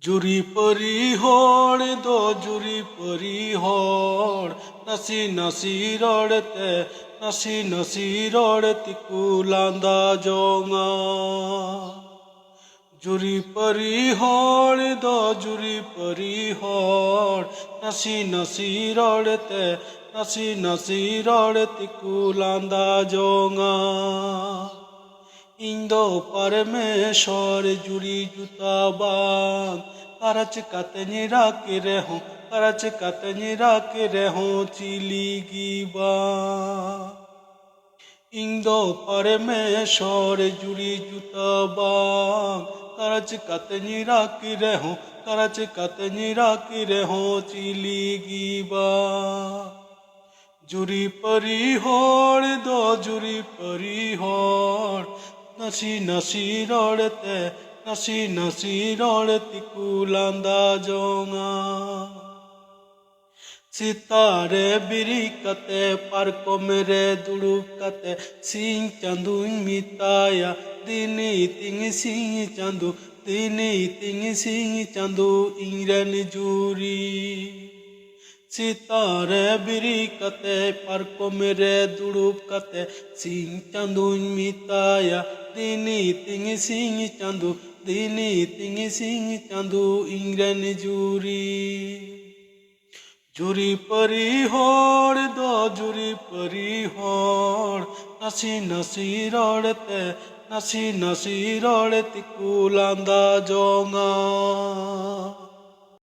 জুরি পরি হড় দো জুরি পরি হড় নাসি নাসি রড়তে নাসি নাসি রড়তি কুলান্দা জঙা জুরি পরি হড় দো জুরি পরি হড় নাসি নাসি রড়তে নাসি নাসি রড়তি কুলান্দা জঙা इंदो परमेश्वर जुड़ी जुता बांग करच कतनी राके रहो करच कतनी राके रहो चिली गिबा इंदो परमेश्वर जुड़ी जुता बांग करच कतनी राके रहो करच कतनी राके रहो चिली गिबा जुरी परी होड़ दो जुरी परी होड़ नसी नसी रोड़ते नसी नसी रोड़ती कुलांदा जोंगा सितारे बिरी कते पार्को मेरे दुड़ुप कते सिंह चंदू मिताया दिनी तिंग सिंह चंदू दिनी तिंग सिंह चंदू इंग्रन जूरी सितारे बिरी कते पार्को मेरे दुड़ुप कते सिंह चंदू मिताया दिनी तिंग सिंह चंदू दिनी तिंग सिंह चंदू इंग्रन जूरी जुरी परी होड़ दो जुरी परी होड़ नसी नसी रोड़ते नसी नसी रोड़ती कुलांदा जोंगा